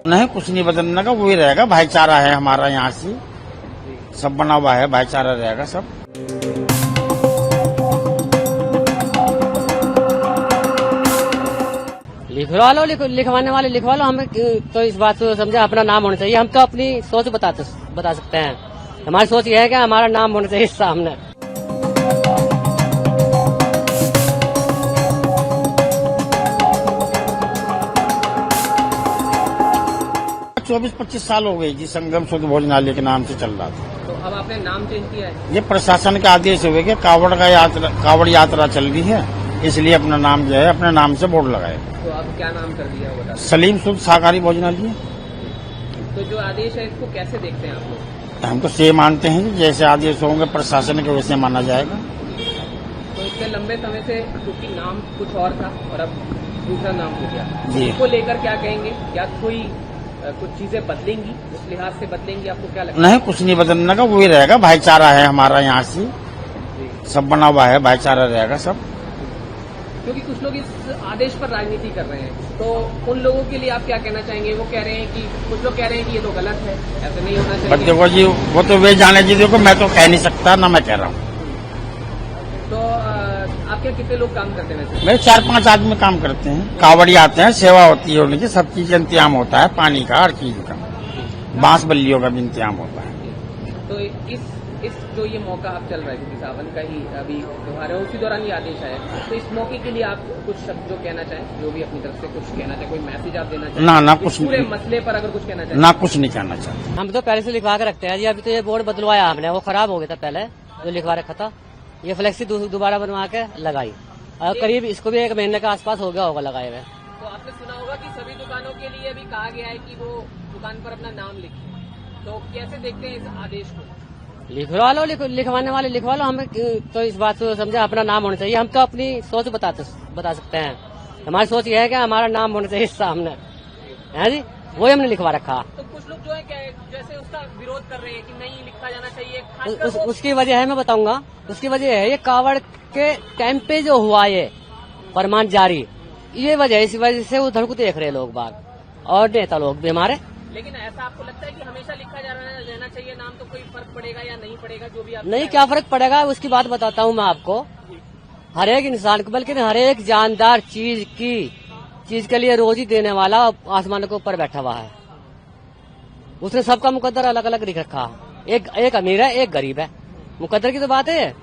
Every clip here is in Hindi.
नहीं, कुछ नहीं बदलने का, वही रहेगा। भाईचारा है हमारा, यहाँ से सब बना हुआ है, भाईचारा रहेगा सब। लिखवा लो, लिखवाने वाले लिखवा लो। हमें तो इस बात को समझे अपना नाम होना चाहिए। हम तो अपनी सोच बता सकते हैं। हमारी सोच यह है कि हमारा नाम होना चाहिए सामने। 24-25 साल हो गई जी, संगम शुद्ध भोजनालय के नाम से चल रहा था। तो अब आपने नाम चेंज किया है? ये प्रशासन के आदेश हुए कि कावड़ यात्रा चल रही है, इसलिए अपना नाम जो है अपने नाम से बोर्ड लगाए। तो अब क्या नाम कर दिया बता? सलीम शुद्ध शाकाहारी भोजनालय। तो जो आदेश है इसको कैसे देखते हैं आप लोग? हम तो से मानते हैं कि जैसे आदेश होंगे प्रशासन के वैसे माना जाएगा। तो इससे लंबे समय से क्योंकि नाम कुछ और था और अब दूसरा नाम हो गया, जी। इसको लेकर क्या कहेंगे? क्या कोई कुछ चीजें बदलेंगी, उस लिहाज से बदलेंगी? आपको क्या लगता है? नहीं, कुछ नहीं बदलने का, वही रहेगा। भाईचारा है हमारा, यहाँ से सब बना हुआ है, भाईचारा रहेगा सब। क्योंकि कुछ लोग इस आदेश पर राजनीति कर रहे हैं, तो उन लोगों के लिए आप क्या कहना चाहेंगे? वो कह रहे हैं कि कुछ लोग कह रहे हैं कि ये तो गलत है, ऐसा नहीं होना बट चाहिए। देखो जी, वो तो वे जाने जी, देखो मैं तो कह नहीं सकता, ना मैं कह रहा हूँ। तो आपके कितने लोग काम करते हैं वैसे? मेरे 4-5 आदमी काम करते हैं। कावड़ी आते हैं, सेवा होती है उनकी, सब चीज का इंतजाम होता है, पानी का, हर चीज का, बांस बल्लियों का भी इंतजाम होता है। तो इस जो ये मौका अब चल रहा है, क्योंकि सावन का ही अभी त्योहार है, उसी दौरान ये आदेश आया, तो इस मौके के लिए आप कुछ शब्द जो कहना चाहें, जो भी अपनी तरफ से कुछ कहना चाहें, कोई मैसेज आप देना चाहें? ना इस कुछ पूरे नहीं, मसले पर अगर कुछ कहना चाहें? ना कुछ नहीं कहना चाहते। हम तो पहले से लिखवा के रखते हैं जी। अभी तो ये बोर्ड बदलवाया हमने, वो खराब हो गया था पहले जो लिखवा रखा था। ये फ्लेक्सी दोबारा बनवा के लगाई, और करीब इसको भी 1 महीने के आसपास हो गया होगा लगाए हुए। तो आपने सुना होगा कि सभी दुकानों के लिए अभी कहा गया है कि वो दुकान पर अपना नाम लिखें, तो कैसे देखते हैं इस आदेश को? लिखवा लो, लिखवाने वाले लिखवा लो। हमें तो इस बात को समझे अपना नाम होना चाहिए। हम तो अपनी सोच बता सकते हैं। हमारी सोच यह है कि हमारा नाम होना चाहिए सामने, है जी, वही हमने लिखवा रखा। तो कुछ लोग जो है जैसे उसका विरोध कर रहे हैं कि नहीं लिखा जाना चाहिए, खासकर उसकी वजह है, मैं बताऊंगा। उसकी वजह है ये कावड़ के टाइम पे जो हुआ ये फरमान जारी, ये वजह है। इसी वजह से उधर को देख रहे लोग बाग और नेता लोग भी हमारे। लेकिन ऐसा आपको लगता है कि हमेशा लिखा रहना चाहिए नाम? तो कोई फर्क पड़ेगा या नहीं पड़ेगा? जो भी आप नहीं, क्या फर्क पड़ेगा उसकी बात बताता हूँ मैं आपको। हर एक इंसान को, बल्कि हर एक जानदार चीज के लिए रोजी देने वाला आसमान के ऊपर बैठा हुआ है। उसने सबका मुकद्दर अलग अलग लिख रखा। एक अमीर है, एक गरीब है। मुकद्दर की तो बात है,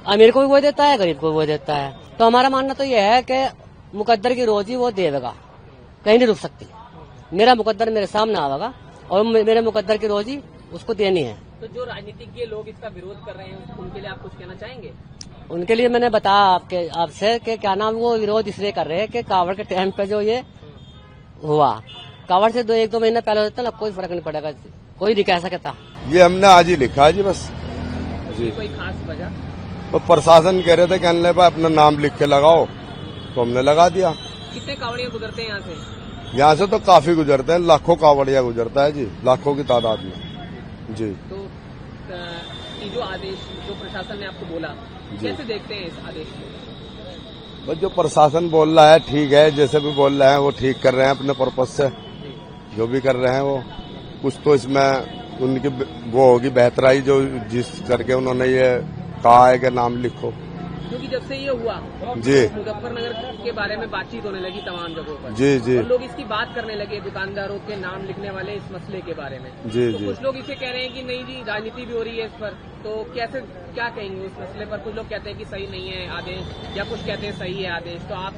अमीर को भी वो देता है, गरीब को भी वो देता है। तो हमारा मानना तो यह है कि मुकद्दर की रोजी वो देगा, कहीं नहीं रुक सकती। मेरा मुकद्दर मेरे सामने आवेगा और मेरे मुकद्दर की रोजी उसको देनी है। तो जो राजनीतिज्ञ लोग इसका विरोध कर रहे हैं, उनके लिए आप कुछ कहना चाहेंगे? उनके लिए मैंने बताया आपसे कि क्या नाम, वो विरोध इसलिए कर रहे हैं कि कावड़ के टाइम पे जो ये हुआ, कावड़ से 1-2 महीना पहले होता ना, कोई फर्क नहीं पड़ेगा, कोई नहीं कह सकता। ये हमने आज ही लिखा है जी, बस जी। कोई खास वजह? तो प्रशासन कह रहे थे कि अनले पर अपना नाम लिख के लगाओ, तो हमने लगा दिया। कितने कावड़िया गुजरते हैं यहाँ से? यहाँ से तो काफी गुजरते हैं, लाखों कावड़िया गुजरता है जी, लाखों की तादाद में जी। तो ये जो आदेश जो प्रशासन ने आपको बोला, कैसे देखते हैं इस आदेश को? बस जो प्रशासन बोल रहा है ठीक है, जैसे भी बोल रहे हैं वो ठीक कर रहे हैं अपने पर्पज से, जो भी कर रहे हैं वो। कुछ तो इसमें उनकी वो होगी बेहतराई, जो जिस करके उन्होंने ये कहा है कि नाम लिखो। क्योंकि जब से ये हुआ जी, मुजफ्फरनगर के बारे में बातचीत होने लगी तमाम जगहों पर, जी जी और लोग इसकी बात करने लगे, दुकानदारों के नाम लिखने वाले इस मसले के बारे में। जी तो जी। कुछ लोग इसे कह रहे हैं कि नहीं जी, राजनीति भी हो रही है इस पर, तो कैसे क्या कहेंगे उस मसले पर? कुछ लोग कहते हैं कि सही नहीं है आदेश, या कुछ कहते हैं सही है आदेश। तो आप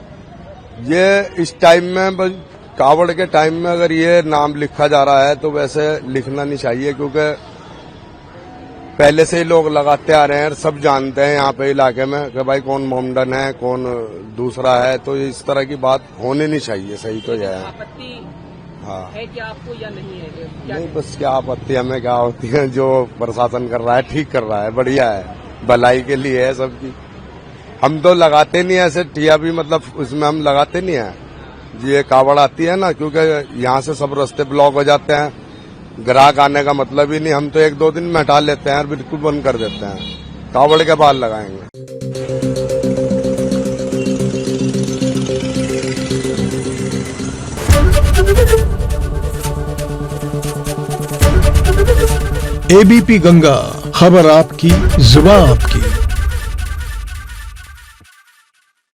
ये इस टाइम में, कावड़ के टाइम में अगर ये नाम लिखा जा रहा है तो वैसे लिखना नहीं चाहिए, क्योंकि पहले से ही लोग लगाते आ रहे हैं, सब जानते हैं यहाँ पे इलाके में कि भाई कौन मोमडन है, कौन दूसरा है। तो इस तरह की बात होनी नहीं चाहिए, सही तो यह है। आपत्ति हाँ। है क्या आपको या नहीं है? क्या नहीं, बस क्या आपत्ति हमें क्या होती है, जो प्रशासन कर रहा है ठीक कर रहा है, बढ़िया है, भलाई के लिए है सबकी। हम तो लगाते नहीं है ऐसे ठिया भी, मतलब उसमें हम लगाते नहीं है। ये कावड़ आती है ना, क्योंकि यहाँ से सब रास्ते ब्लॉक हो जाते हैं, ग्राहक आने का मतलब ही नहीं। हम तो 1-2 दिन में हटा लेते हैं और बिल्कुल बंद कर देते हैं। कावड़ के बाद लगाएंगे। एबीपी गंगा, खबर आपकी, जुबान आपकी।